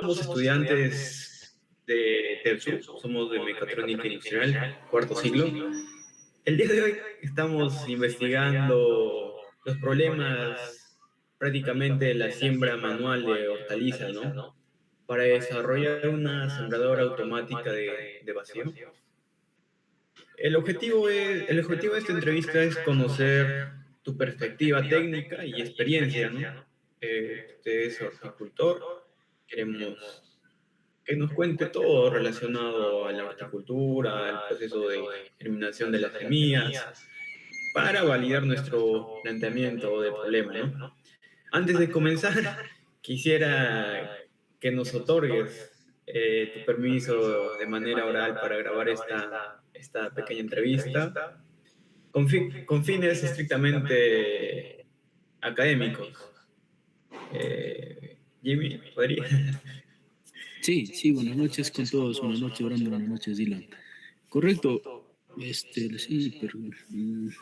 somos estudiantes de TELSU, somos de Mecatrónica Industrial, cuarto ciclo. El día de hoy estamos investigando los problemas prácticamente de la siembra manual de hortalizas, ¿no? Para desarrollar una sembradora automática de vacío. El objetivo de esta entrevista es conocer tu perspectiva técnica y experiencia, ¿no? Usted es horticultor, queremos que nos cuente todo relacionado a la horticultura, al proceso de germinación de las semillas, para validar nuestro planteamiento de problema, ¿no? Antes de comenzar, quisiera que nos otorgues tu permiso de manera oral para grabar esta pequeña entrevista con fines estrictamente académicos. Jimmy, ¿podría? Sí, sí, buenas noches con todos, buenas noches Brandon, buenas noches Dylan. Correcto, sí, pero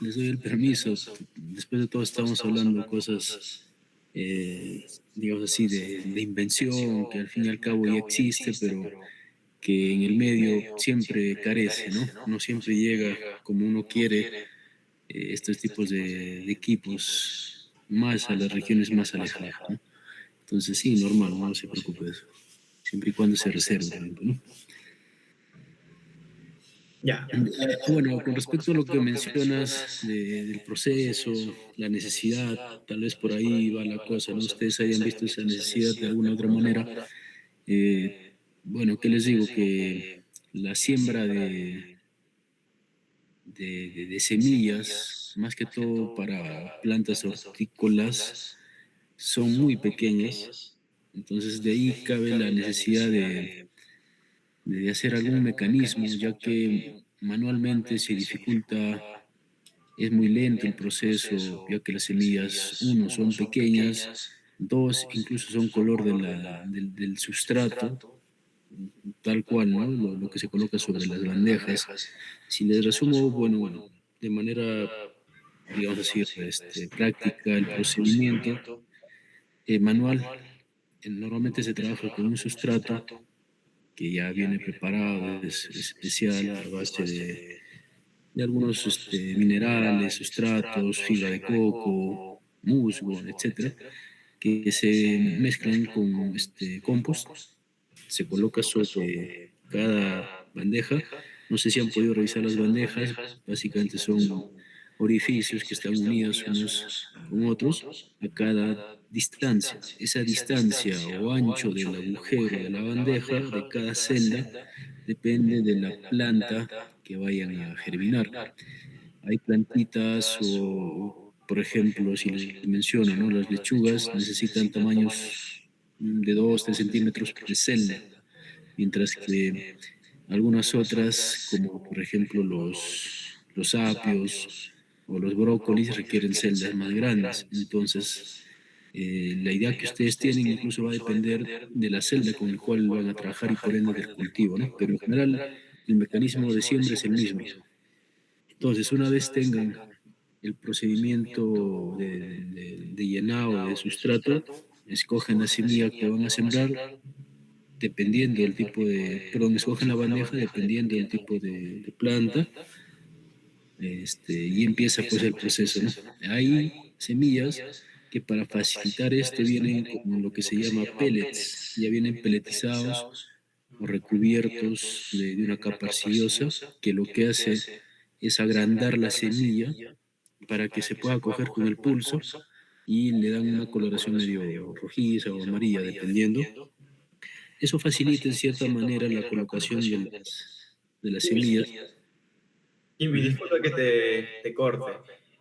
les doy el permiso. Después de todo estamos hablando de cosas, digamos así, de invención, que al fin y al cabo ya existe, pero que en el medio siempre carece, ¿no? No siempre llega como uno quiere estos tipos de equipos más a las regiones más alejadas, ¿no? Entonces sí, normal, no se preocupe de eso, siempre y cuando se reserve, ¿no? Ya. Bueno, con respecto a lo que mencionas del proceso, la necesidad, tal vez por ahí va la cosa, ¿no? Ustedes hayan visto esa necesidad de alguna u otra manera. Bueno, ¿qué les digo? Que la siembra de semillas, más que todo para plantas hortícolas, son muy pequeñas. Entonces de ahí cabe la necesidad de hacer algún mecanismo, ya que manualmente se dificulta, es muy lento el proceso, ya que las semillas, uno, son pequeñas, dos, incluso son color del sustrato, tal cual, ¿no? Lo que se coloca sobre las bandejas. Si les resumo, bueno, de manera, digamos así, práctica, el procedimiento manual, normalmente se trabaja con un sustrato que ya viene preparado, es especial a base de algunos minerales, sustratos, fibra de coco, musgo, etcétera, que se mezclan con compost, se coloca sobre cada bandeja. No sé si han podido revisar las bandejas, básicamente son orificios que están unidos unos con otros a cada distancia. Esa distancia o ancho del agujero de la bandeja, de cada celda, depende de la planta que vayan a germinar. Hay plantitas por ejemplo, si les menciono, ¿no? Las lechugas necesitan tamaños de 2 3 centímetros de celda, mientras que algunas otras, como por ejemplo los apios o los brócolis, requieren celdas más grandes. Entonces, la idea que ustedes tienen incluso va a depender de la celda con la cual van a trabajar y por ende del cultivo, ¿no? Pero en general, el mecanismo de siembra es el mismo. Entonces, una vez tengan el procedimiento de llenado de sustrato, escogen la semilla que van a sembrar, dependiendo del tipo perdón, escogen la bandeja dependiendo del tipo de planta, y empieza pues el proceso, ¿no? Hay semillas que para facilitar esto vienen con lo que se llama pellets, ya vienen peletizados o recubiertos de una capa arcillosa, que lo que hace es agrandar la semilla para que se pueda coger con el pulso y le dan una coloración medio rojiza o amarilla, dependiendo. Eso facilita en cierta manera la colocación de las semillas. Jimmy, disculpa que te corte.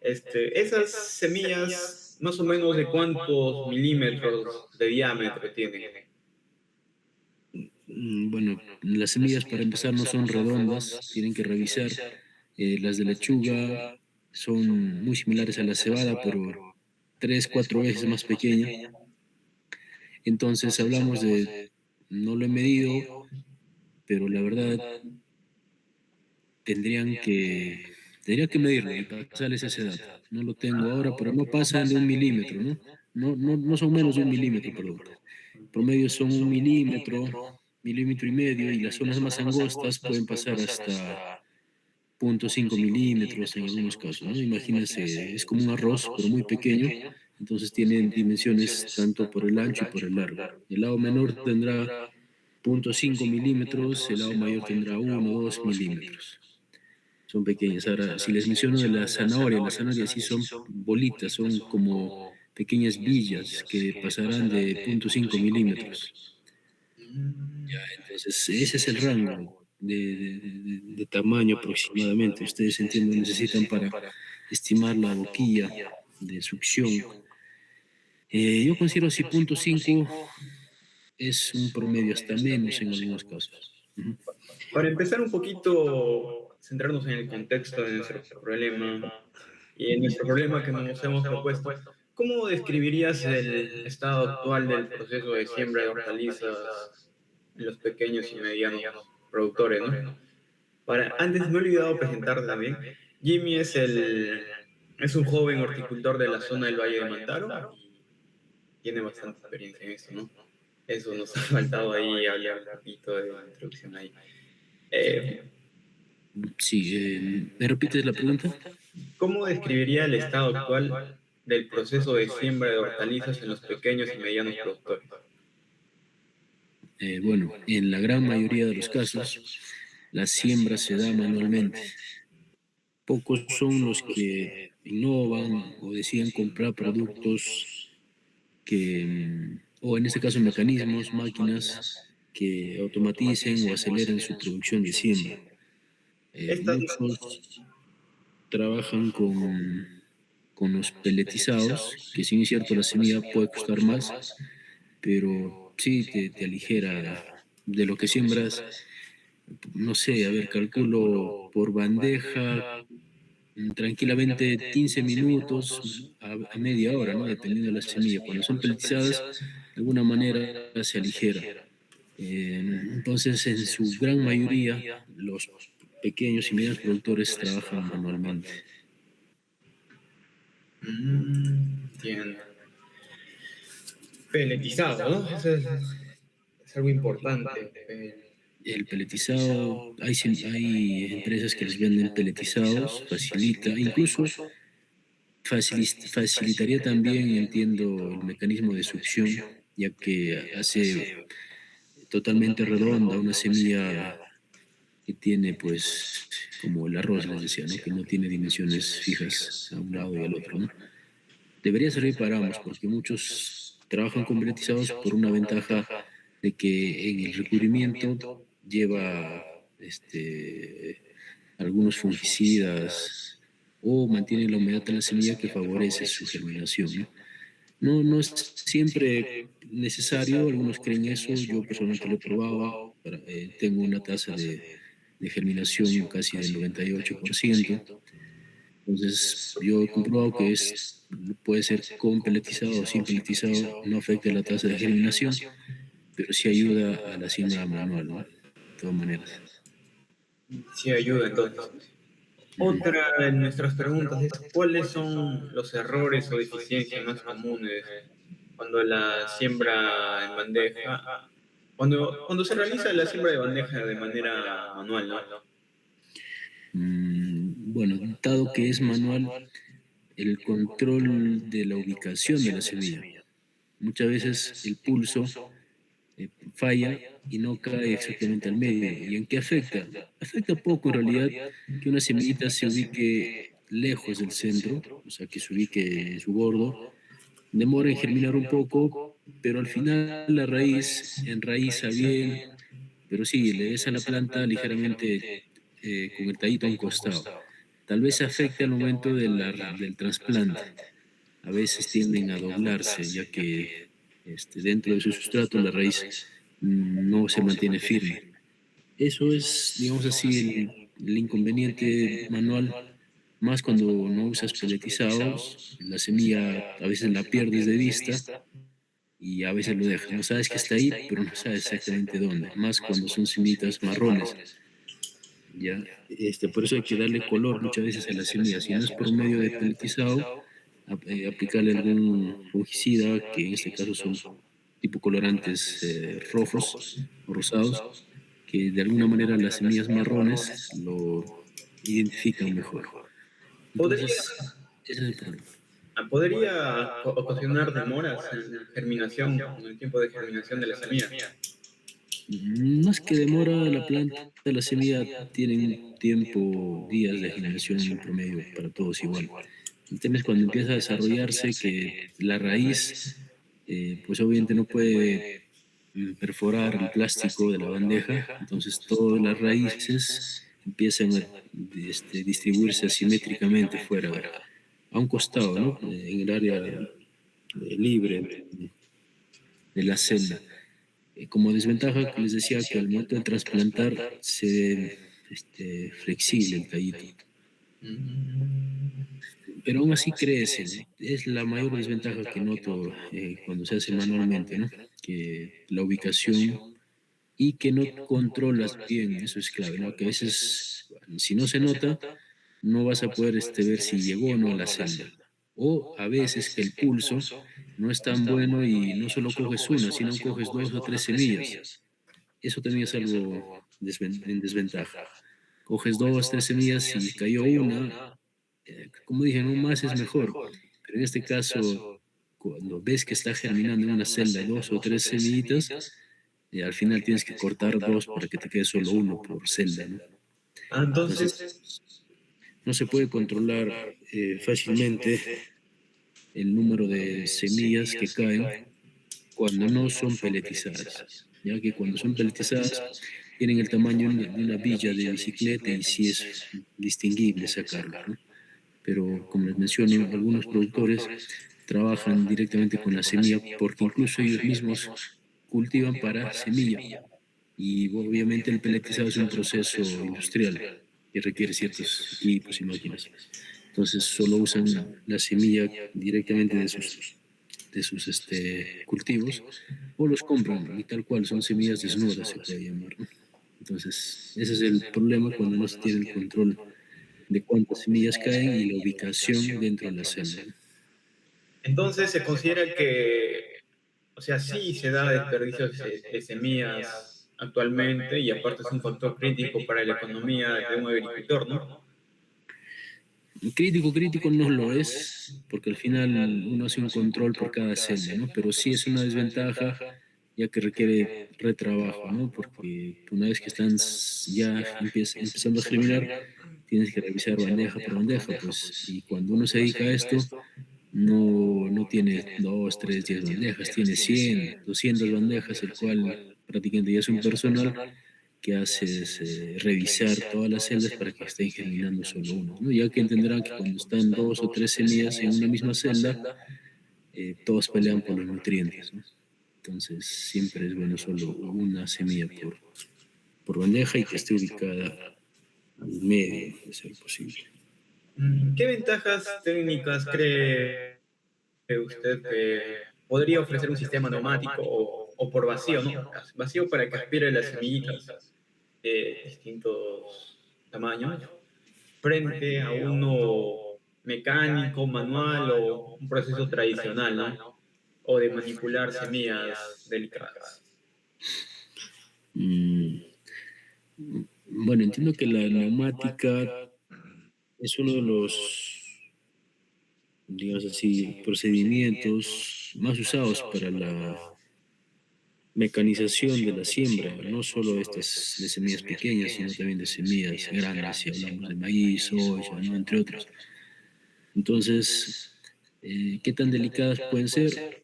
Esas semillas, más o menos de cuántos milímetros de diámetro tienen. Bueno, las semillas para empezar no son redondas, tienen que revisar. Las de lechuga son muy similares a la cebada, pero 3, 4 veces más pequeña. Entonces hablamos no lo he medido, pero la verdad tendrían que, tendría que medirlo y pasarles ese dato. No lo tengo ahora, pero no pasan de 1 milímetro, ¿no? No son menos de 1 milímetro, perdón. promedio son 1 milímetro, milímetro y medio, y las zonas más angostas pueden pasar hasta 0,5 milímetros en algunos casos, ¿no? Imagínense, es como un arroz, pero muy pequeño, entonces tiene dimensiones tanto por el ancho y por el largo. El lado menor tendrá 0,5 milímetros, el lado mayor tendrá 1 o 2 milímetros. Son pequeñas. Ahora, si les menciono de las zanahorias sí son bolitas, son como pequeñas villas que pasarán de 0,5 milímetros. Ya, Mm, entonces, ese es el rango de tamaño aproximadamente. Ustedes entiendo, necesitan para estimar la boquilla de succión. Yo considero si 0,5 es un promedio, hasta menos en algunos casos. Ujú. Para empezar un poquito, centrarnos en el contexto de nuestro problema y en nuestro problema que nos hemos propuesto, ¿cómo describirías el estado actual del proceso de siembra de hortalizas en los pequeños y medianos productores, ¿no? Antes me he olvidado presentar también. Jimmy es un joven horticultor de la zona del Valle de Mantaro y tiene bastante experiencia en esto, ¿no? Eso nos ha faltado ahí hablar un poquito de introducción ahí. Eh, Sí, ¿me repites la pregunta? ¿Cómo describiría el estado actual del proceso de siembra de hortalizas en los pequeños y medianos productores? Bueno, en la gran mayoría de los casos, la siembra se da manualmente. Pocos son los que innovan o deciden comprar productos que, o en este caso mecanismos, máquinas que automaticen o aceleren su producción de siembra. Estas, Muchos trabajan con los peletizados, que si bien es cierto la semilla puede costar más, pero sí te aligera de lo que siembras. No sé, a ver, calculo por bandeja tranquilamente 15 minutos a media hora, ¿no? Dependiendo de la semilla. Cuando son peletizadas, de alguna manera se aligera. Entonces, en su gran mayoría, los pequeños y medianos productores trabajan manualmente. entiendo. Peletizado, ¿no? Eso es algo importante. El peletizado, hay empresas que les venden peletizados, facilita, incluso facilitaría también, entiendo, el mecanismo de succión, ya que hace totalmente redonda una semilla que tiene, pues, como el arroz, les decía, ¿no? Que no tiene dimensiones fijas a un lado y al otro, ¿no? Debería servir para ambos, porque muchos trabajan con peletizados por una ventaja de que en el recubrimiento lleva algunos fungicidas o mantiene la humedad en la semilla que favorece su germinación, ¿no? No es siempre necesario, algunos creen eso, yo personalmente lo he probado, tengo una tasa de germinación casi del 98%, entonces yo he comprobado que puede ser con peletizado o sin peletizado, no afecta la tasa de germinación, pero sí ayuda a la siembra manual, ¿no? De todas maneras. Sí ayuda, entonces. Ujú. Otra de nuestras preguntas es, ¿cuáles son los errores o deficiencias más comunes cuando la siembra en bandeja, cuando se realiza la siembra de bandeja de manera manual, ¿no? Bueno, dado que es manual, el control de la ubicación de la semilla. Muchas veces el pulso falla y no cae exactamente al medio. ¿Y en qué afecta? Afecta poco en realidad que una semillita se ubique lejos del centro, o sea, que se ubique en su bordo, demora en germinar un poco, pero al final la raíz enraiza bien, pero sí, le ves a la planta ligeramente con el tallito a un costado. Tal vez afecte al momento del trasplante. A veces tienden a doblarse, ya que dentro de su sustrato la raíz no se mantiene firme. Eso es, digamos así, el inconveniente manual, más cuando no usas peletizados, la semilla a veces la pierdes de vista y a veces lo dejas. No sabes que está ahí, pero no sabes exactamente dónde, más cuando son semillitas marrones. ¿Ya? Por eso hay que darle color muchas veces a la semilla. Si no es por medio de peletizado, aplicarle algún fungicida, que en este caso son tipo colorantes rojos o rosados, que de alguna manera las semillas marrones lo identifican mejor. ¿Podría, Entonces, ese es el problema. ocasionar demoras en germinación, en el tiempo de germinación de la semilla? Más que demora la planta, la semilla tienen tiempo, días de generación en promedio para todos igual. El tema es cuando empieza a desarrollarse que la raíz, pues obviamente no puede perforar el plástico de la bandeja, entonces todas las raíces empiezan a distribuirse asimétricamente fuera, a un costado, ¿no? En el área libre de la celda. Como desventaja, que les decía que al momento de trasplantar se ve flexible el tallito, Mm. pero aún así crece. Es la mayor desventaja que noto cuando se hace manualmente, ¿no? Que la ubicación y que no controlas bien, eso es clave, ¿no? Que a veces, si no se nota, no vas a poder ver si llegó o no a la celda. O a veces que el pulso no es tan bueno y no solo coges una, sino coges dos o tres semillas. Eso también es algo en desventaja. Coges dos, tres semillas y cayó una, como dije, no más es mejor. Pero en este caso, cuando ves que está germinando en una celda dos o tres semillitas, al final tienes que cortar dos para que te quede solo uno por celda, ¿no? Ah, Entonces, entonces, no se puede controlar fácilmente el número de semillas que caen cuando no son peletizadas, ya que cuando son peletizadas tienen el tamaño de una villa de bicicleta y sí es distinguible sacarlo, ¿no? Pero como les menciono, algunos productores trabajan directamente con la semilla porque incluso ellos mismos cultivan para semilla y obviamente el peletizado es un proceso industrial que requiere ciertos equipos y máquinas. Entonces solo usan la semilla directamente de sus cultivos o los compran y tal cual son semillas desnudas se puede llamar, ¿no? Entonces ese es el problema cuando no se tiene el control de cuántas semillas caen y la ubicación dentro de la celda, ¿no? entonces se considera que, o sea, sí se da desperdicio de semillas actualmente y aparte es un factor crítico para la economía de un agricultor, ¿no? Crítico no lo es, porque al final uno hace un control por cada celda, ¿no? Pero sí es una desventaja, ya que requiere retrabajo, ¿no? Porque una vez que están ya empezando a germinar, tienes que revisar bandeja por bandeja, pues, y cuando uno se dedica a esto, no tiene dos, tres, 10 bandejas, tiene 100, 200 bandejas, el cual prácticamente ya es un personal que hace es revisar todas las celdas para que estén germinando solo una, ¿no? Ya que entenderán que cuando están dos o tres semillas en una misma celda, todos pelean por los nutrientes, ¿no? Entonces siempre es bueno solo una semilla por bandeja y que esté ubicada al medio, de ser posible. ¿Qué ventajas técnicas cree usted que podría ofrecer un sistema neumático o por vacío, ¿no? Vacío para que aspire las semillitas de distintos tamaños frente a uno mecánico, manual o un proceso tradicional, ¿no? O de manipular semillas delicadas. Mm, bueno, entiendo que la neumática es uno de los, digamos así, procedimientos más usados para la mecanización de la siembra, no solo estas de semillas pequeñas, sino también de semillas grandes, si hablamos de maíz, soya, ¿no? Entre otros. Entonces, ¿qué tan delicadas pueden ser?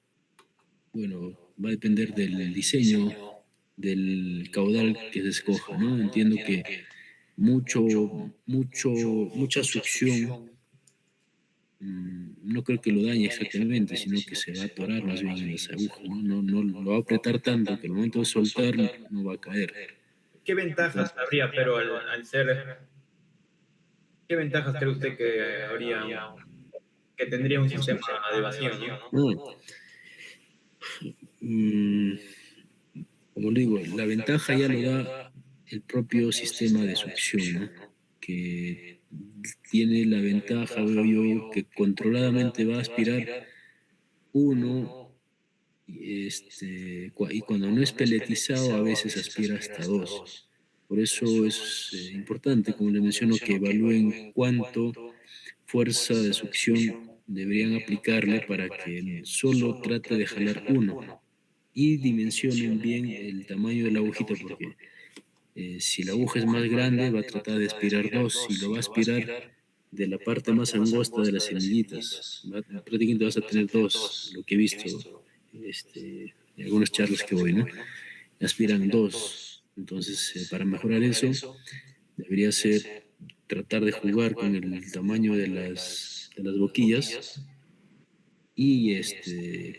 Bueno, va a depender del diseño, del caudal que se escoja, ¿no? Entiendo que mucha succión no creo que lo dañe exactamente, sino que se va a atorar más bien en las agujas, ¿no? No lo va a apretar tanto que al momento de soltar no va a caer. ¿Qué ventajas Entonces, habría, pero al ser, qué ventajas cree usted que habría, que tendría un sistema de vacío, ¿no? no, mm, como le digo, la ventaja ya lo da el propio sistema de succión, ¿no? Que tiene la ventaja, veo yo, que controladamente va a aspirar uno y cuando no es peletizado a veces aspira hasta 2. Por eso es importante, como les menciono, que evalúen cuánto fuerza de succión deberían aplicarle para que solo trate de jalar uno y dimensionen bien el tamaño de la agujita, porque si la aguja es más grande va a tratar de aspirar 2 y lo va a aspirar de la parte más angosta de las semillitas. Prácticamente vas a tener 2, lo que he visto en algunas charlas que voy, ¿no? Aspiran 2. Entonces, para mejorar eso, debería ser tratar de jugar con el tamaño de las boquillas y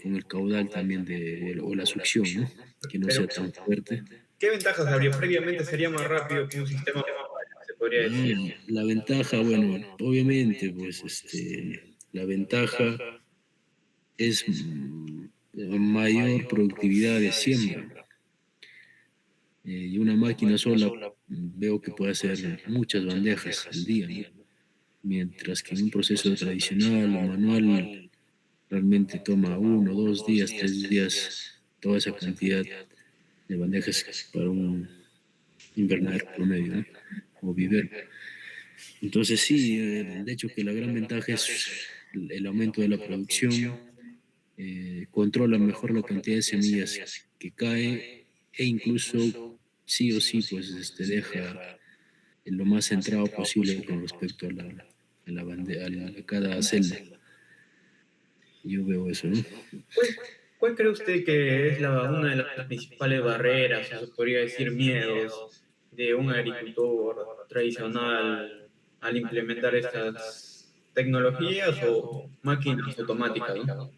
con el caudal también o la succión, ¿no? Que no Pero, sea tan fuerte. ¿qué ventajas habría? Previamente sería más rápido que un sistema manual, se podría decir. La ventaja, bueno, obviamente, pues la ventaja es mayor productividad de siembra. Y una máquina sola veo que puede hacer muchas bandejas al día, ¿no? Mientras que en un proceso tradicional o manual realmente toma 1, 2 días, 3 días toda esa cantidad de bandejas para un invernadero promedio, ¿no? O vivero. Entonces sí, de hecho que la gran ventaja es el aumento de la producción, controla mejor la cantidad de semillas que cae e incluso sí o sí pues deja lo más centrado posible con respecto a cada celda. Yo veo eso, ¿no? ¿Cuál, cuál cree usted que es una de las principales barreras, o se podría decir miedos, de un agricultor tradicional al implementar estas tecnologías o máquinas automáticas, ¿no?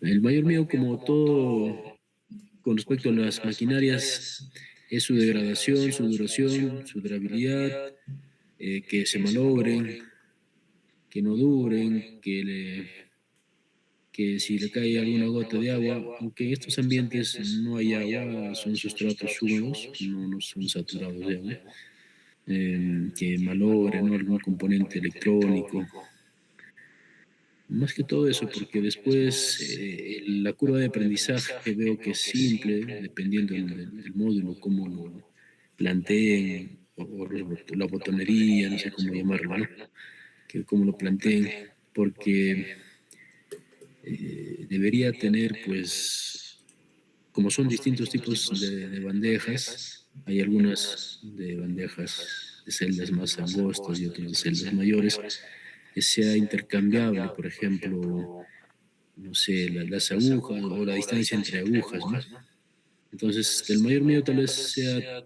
El mayor miedo, como todo con respecto a las maquinarias, es su degradación, su duración, su durabilidad, que se malogren, que no duren, que si le cae alguna gota de agua, aunque en estos ambientes no hay agua, son sustratos húmedos, no son saturados de agua, que malogren, ¿no?, algún componente electrónico. Más que todo eso, porque después la curva de aprendizaje veo que es simple, dependiendo del módulo, cómo lo planteen, o la botonería, no sé cómo llamarlo, ¿no? Que cómo lo planteen, porque debería tener, pues, como son distintos tipos de bandejas, hay algunas de bandejas de celdas más angostas y otras de celdas mayores, que sea intercambiable, por ejemplo, no sé, las agujas o la distancia entre agujas, ¿no? Entonces, el mayor miedo tal vez sea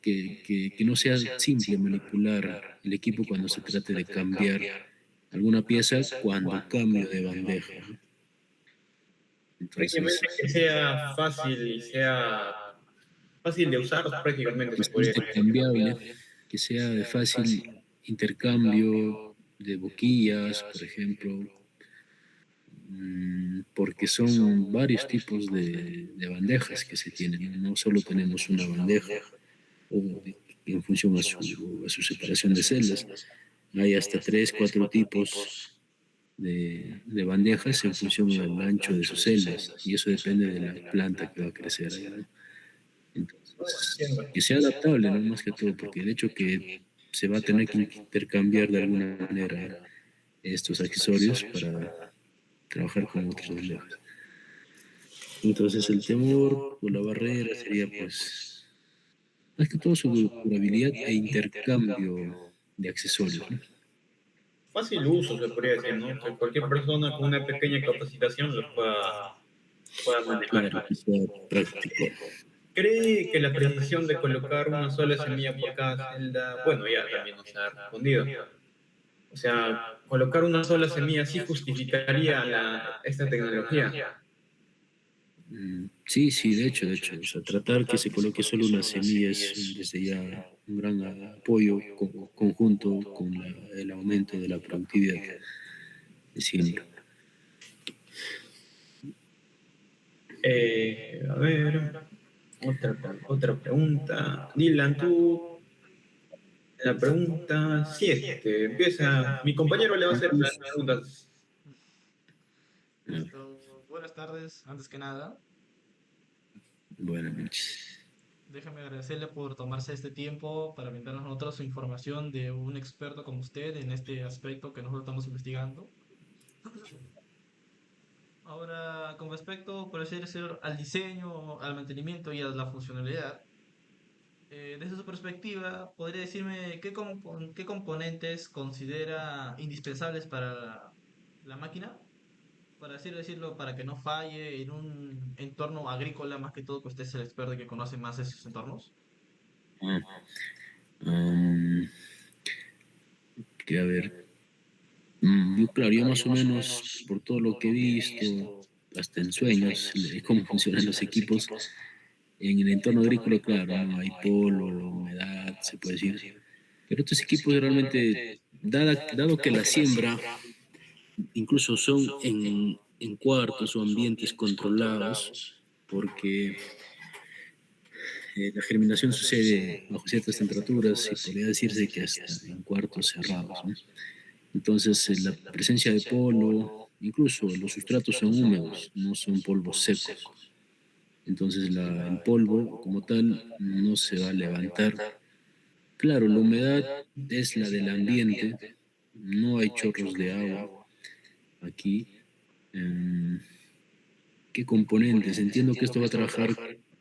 que no sea simple manipular el equipo cuando se trate de cambiar alguna pieza cuando cambio de bandeja, ¿no? Entonces, Prácticamente que sea fácil y sea fácil de usar, prácticamente que se sea podría decir. intercambiable, que sea de fácil intercambio de boquillas, por ejemplo, porque son varios tipos de bandejas que se tienen, no solo tenemos una bandeja en función a su separación de celdas, hay hasta 3, 4 tipos de bandejas en función al ancho de sus celdas, y eso depende de la planta que va a crecer allá, ¿no? Entonces, Entiendo. que sea adaptable, ¿no? Más que todo, porque el hecho que se va a tener que intercambiar de alguna manera estos accesorios para trabajar con otras bandejas. Entonces el temor o la barrera sería pues más que todo su durabilidad e intercambio de accesorios, ¿no? Fácil uso, se podría decir, ¿no? Que cualquier persona con una pequeña capacitación pueda manejar. Claro, que sea práctico. ¿Cree que la precisión de colocar una sola semilla por cada celda, bueno, ya también nos ha respondido? O sea, colocar una sola semilla sí justificaría esta tecnología. Sí, sí, de hecho, o sea, tratar que se coloque solo una semilla es desde ya un gran apoyo conjunto con el aumento de la productividad de siembra. A ver, otra pregunta. Dylan, tú, la pregunta 7. Empieza. Mi compañero le va a hacer las preguntas. Ah, buenas tardes, antes que nada. Buenas noches. Déjame agradecerle por tomarse este tiempo para brindarnos a nosotros su información de un experto como usted en este aspecto que nosotros estamos investigando. Ahora, con respecto, por así decirlo, al diseño, al mantenimiento y a la funcionalidad, desde su perspectiva, ¿podría decirme qué componentes considera indispensables para la máquina? Para así decirlo, para que no falle en un entorno agrícola, más que todo, que usted es el experto que conoce más esos entornos. Ah, am, que a ver, yo claro, yo más o menos por todo lo que he visto, hasta en sueños, cómo funcionan los equipos, en el entorno agrícola, claro, no hay polo, humedad, se puede decir. Pero estos equipos realmente, dado que la siembra incluso son en cuartos o ambientes controlados, porque la germinación sucede bajo ciertas temperaturas y podría decirse que hasta en cuartos cerrados, ¿no? Entonces, la presencia de polvo, incluso los sustratos son húmedos, no son polvos secos. Entonces, el polvo como tal no se va a levantar. Claro, la humedad es la del ambiente, no hay chorros de agua aquí. Em, ¿Qué componentes? Entiendo que esto va a trabajar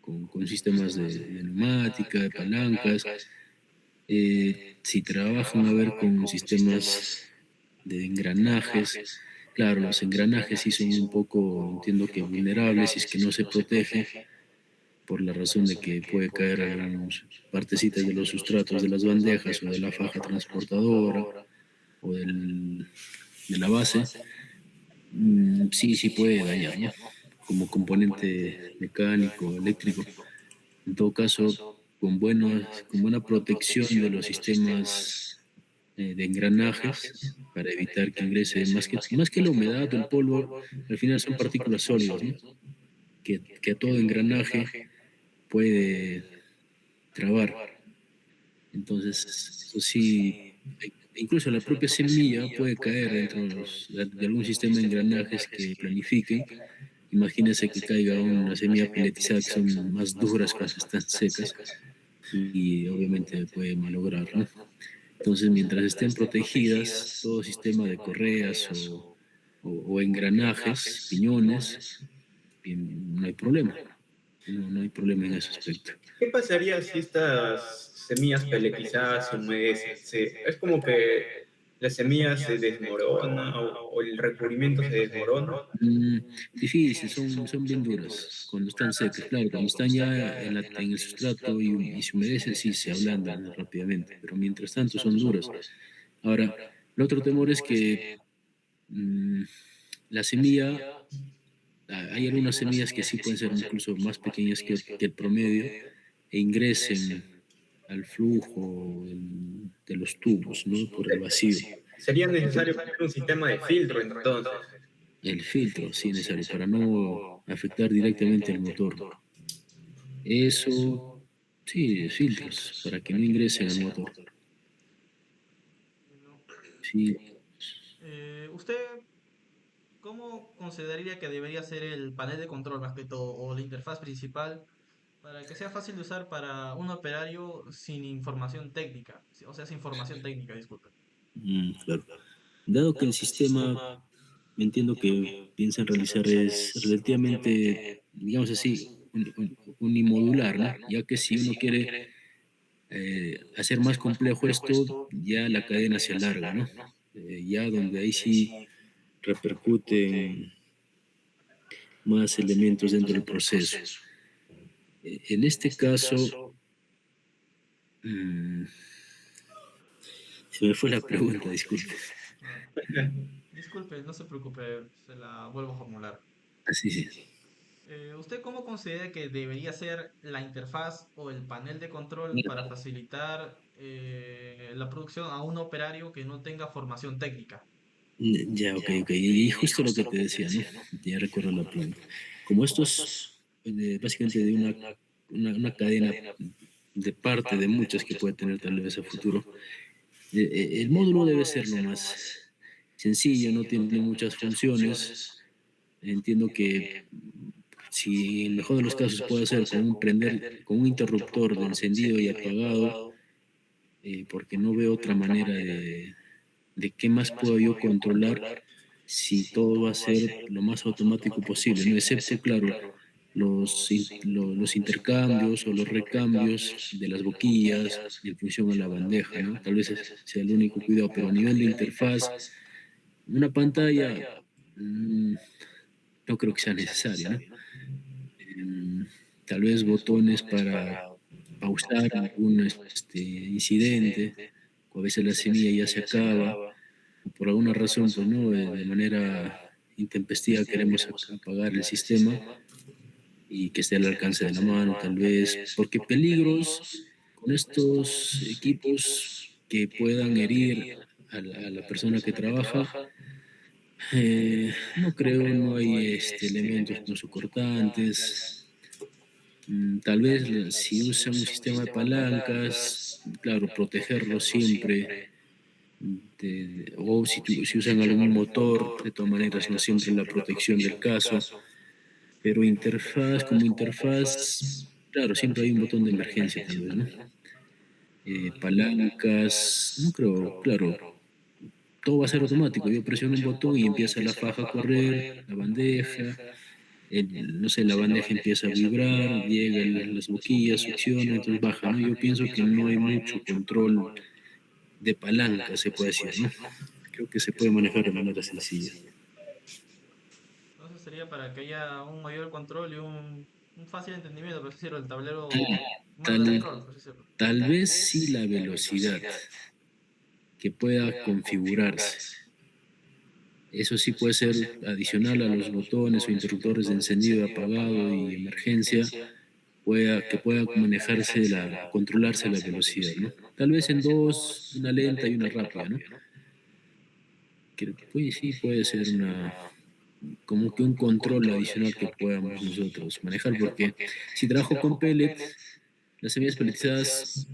con sistemas de neumática, de palancas. Si trabajan a ver con sistemas de engranajes, claro, los engranajes sí son un poco, entiendo que vulnerables si es que no se protege, por la razón de que puede caer algunas partecitas de los sustratos de las bandejas o de la faja transportadora o de la base. Sí, sí puede dañar, ¿no? Como componente mecánico, eléctrico. En todo caso, con buena protección de los sistemas de engranajes para evitar que ingrese más que la humedad o el polvo, al final son partículas sólidas, ¿no? Que todo engranaje puede trabar. Entonces, eso sí, incluso la propia semilla puede caer dentro de algún sistema de engranajes que planifiquen. Imagínense que caiga una semilla peletizada, que son más duras cuando están secas, y obviamente puede malograr, ¿no? Entonces, mientras estén protegidas, todo sistema de correas o engranajes, piñones, no hay problema. No hay problema en ese aspecto. ¿Qué pasaría si estas semillas peletizadas se humedecen? Es como que la semilla se desmorona o el recubrimiento se desmorona. Mm, Difícil, son bien duras cuando están secas. Claro, cuando están ya en el sustrato y se humedecen, sí se ablandan rápidamente, pero mientras tanto son duras. Ahora, el otro temor es que mm, la semilla, hay algunas semillas que sí pueden ser incluso más pequeñas que el promedio e ingresen al flujo de los tubos, ¿no? Por el vacío. Sería necesario poner un sistema de filtro entonces. El filtro, sí, necesario para no afectar directamente al motor. Eso, sí, filtros, para que no ingresen al motor. Bueno, Sí, ¿usted cómo consideraría que debería ser el panel de control más que todo o la interfaz principal para que sea fácil de usar para un operario sin información técnica? O sea, sin formación técnica, disculpe. claro. Dado que el sistema, entiendo que piensan realizar es relativamente, digamos así, unimodular, ¿no? Ya que si uno quiere hacer más complejo esto, ya la cadena se alarga, ¿no? Ya donde ahí sí repercuten más elementos dentro del proceso. En este caso, mm, se me fue la pregunta, disculpe. Ah, disculpe, no se preocupe, se la vuelvo a formular. Así sí. ¿Usted cómo considera que debería ser la interfaz o el panel de control para facilitar la producción a un operario que no tenga formación técnica? Ya, ok, ok. Y justo lo que te decía, ¿no? Ya recuerdo la pregunta. Como esto es básicamente de una cadena de parte de muchas que puede tener tal vez a futuro, el módulo debe ser lo más sencillo, no tiene muchas funciones, entiendo que si en el mejor de los casos puede ser con un interruptor de encendido y apagado, porque no veo otra manera de qué más puedo yo controlar si todo va a ser lo más automático posible, ¿no? Excepto, claro, los intercambios o los recambios de las boquillas en función a la bandeja, ¿no? Tal vez sea el único cuidado, pero a nivel de interfaz, una pantalla mm, no creo que sea necesario, ¿no? Em, Tal vez botones para pausar algún incidente, o a veces la semilla ya se acaba, o por alguna razón, pues no, de manera intempestiva queremos apagar el sistema y que esté al alcance de la mano, tal vez, porque peligros con estos equipos que puedan herir a la persona que trabaja, no creo, no hay elementos punzocortantes. Tal vez si usan un sistema de palancas, claro, protegerlo siempre, o si usan algún motor, de todas maneras, no siempre la protección del caso, pero como interfaz, claro, siempre hay un botón de emergencia tal vez, ¿no? Palancas, no creo, claro, todo va a ser automático, yo presiono un botón y empieza la faja a correr, la bandeja, no sé, la bandeja empieza a vibrar, llega las boquillas, succiona, entonces baja, ¿no? Yo pienso que no hay mucho control de palanca, se puede decir, ¿no? Creo que se puede manejar de manera sencilla. Entonces sería para que haya un mayor control y un fácil entendimiento, por así decirlo, el tablero, mando de Tal, control, por así decirlo. tal vez sí la velocidad que pueda configurarse. Eso sí puede ser adicional a los botones o interruptores de encendido y apagado y emergencia, que pueda manejarse controlarse la velocidad, ¿no? Tal vez en dos, una lenta y una rápida, ¿no? Que pues, sí puede ser como que un control adicional que podamos nosotros manejar, porque si trabajo con pellet, las semillas pelletizadas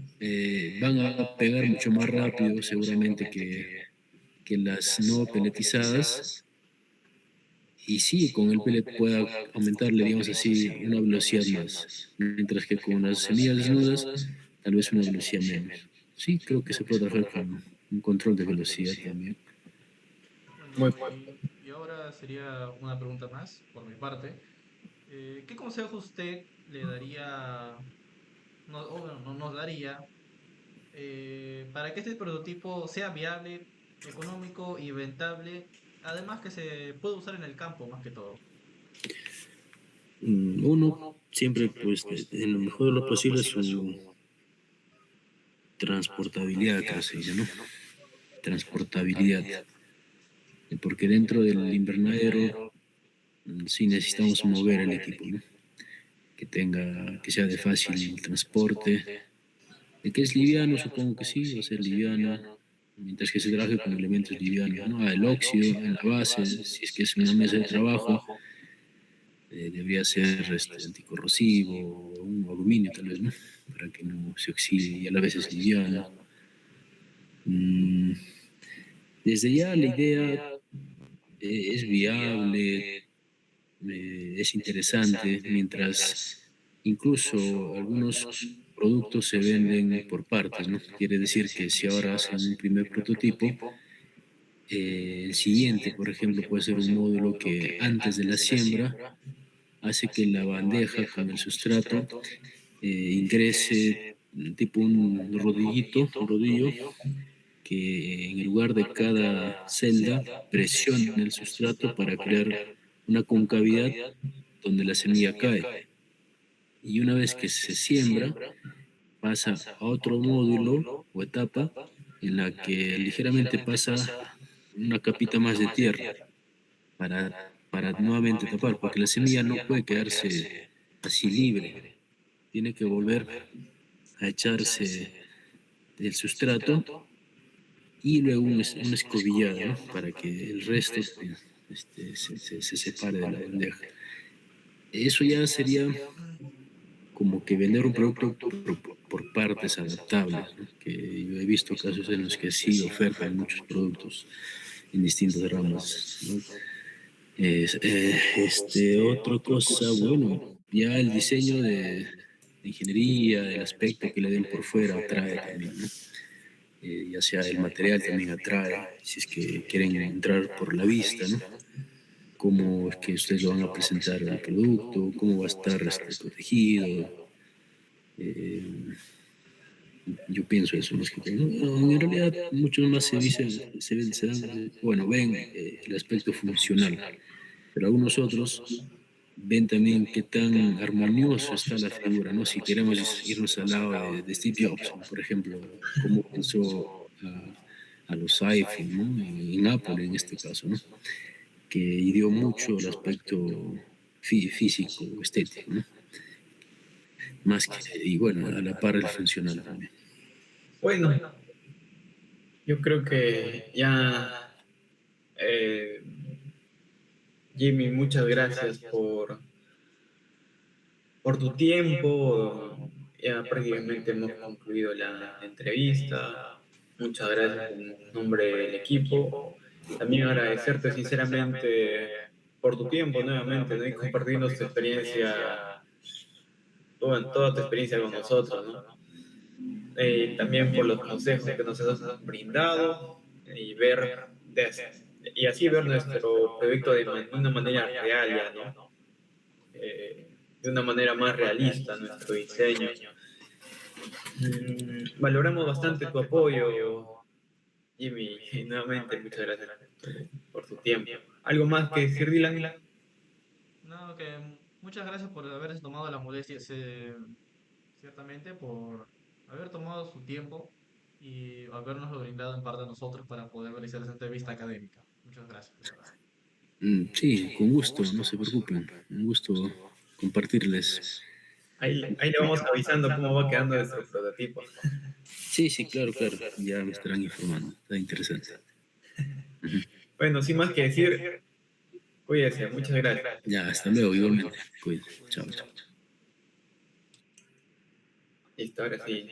van a pegar mucho más rápido seguramente que las no pelletizadas, y sí, con el pellet pueda aumentarle, digamos así, una velocidad más, mientras que con las semillas desnudas, tal vez una velocidad menos. Sí, creo que se puede trabajar con un control de velocidad también. Muy Bueno, y ahora sería una pregunta más por mi parte. ¿Qué consejo usted le daría, o bueno, nos daría para que este prototipo sea viable, económico y rentable, además que se pueda usar en el campo más que todo? Uno siempre, pues, en lo mejor de lo posible, su transportabilidad, creo que se dice, ¿no? Transportabilidad. Porque dentro del invernadero sí necesitamos mover el equipo, ¿no? Que sea de fácil transporte. De que es liviano, supongo que sí, va a ser liviano, mientras que se trabaje con elementos livianos, ¿no? El óxido en la base, si es que es una mesa de trabajo, debería ser anticorrosivo, o un aluminio tal vez, ¿no? Para que no se oxide y a la vez es liviano. Mm, Desde ya la idea es viable, es interesante, mientras incluso algunos productos se venden por partes, ¿no? Quiere decir que si ahora hacen un primer prototipo, el siguiente, por ejemplo, puede ser un módulo que antes de la siembra hace que la bandeja con el sustrato ingrese tipo un rodillito, un rodillo, que en el lugar de cada celda presione el sustrato para crear una concavidad donde la semilla cae. Y una vez que se siembra, pasa a otro módulo o etapa en la que ligeramente pasa una capita más de tierra para nuevamente tapar, porque la semilla no puede quedarse así libre, tiene que volver a echarse el sustrato y luego una escobillada, ¿no? Para que el resto se separe de la bandeja. Eso ya sería como que vender un producto por partes adaptables, ¿no? Que yo he visto casos en los que sí ofertan muchos productos en distintas ramas, ¿no? Otra cosa, bueno, ya el diseño de ingeniería, el aspecto que le den por fuera atrae también, ¿no? Ya sea el material también atrae, si es que quieren entrar por la vista, ¿no? Cómo es que ustedes lo van a presentar el producto, cómo va a estar protegido. Eh, yo pienso eso más que todo, ¿no? No, en realidad, muchos más ven el aspecto funcional, pero algunos otros ven también qué tan armonioso está la figura, ¿no? Si queremos irnos al lado de Steve Jobs, ¿no? Por ejemplo, cómo pensó a los iPhone, ¿no? En Apple en este caso, ¿no? Que hirió mucho el aspecto físico, estético, ¿no? Más que, y bueno, a la par el funcional también. Bueno, yo creo que ya, eh, Jimmy, muchas gracias por tu tiempo. Ya prácticamente hemos concluido la entrevista. Muchas gracias en nombre del equipo. También agradecerte sinceramente por tu tiempo nuevamente, ¿no? Y compartirnos tu experiencia, toda tu experiencia con nosotros, ¿no? También por los consejos que nos has brindado y y así ver nuestro proyecto de una manera real ya, ¿no? De una manera más realista nuestro diseño. Valoramos bastante tu apoyo, Jimmy, y nuevamente muchas gracias por tu tiempo. ¿Algo más que decir, Dylan? No, que muchas gracias por haberse tomado la molestia, ciertamente, por haber tomado su tiempo y habernos brindado en parte a nosotros para poder realizar esa entrevista académica. Muchas gracias, de verdad. Sí, con gusto, no se preocupen. Un gusto compartirles. Ahí le vamos avisando cómo va quedando nuestro prototipo. Sí, sí, claro, claro. Ya me estarán informando. Está interesante. Ujú. Bueno, sin más que decir, cuídese, muchas gracias. Ya, hasta luego, igualmente. Cuídense. Chao, chao. Listo, ahora sí.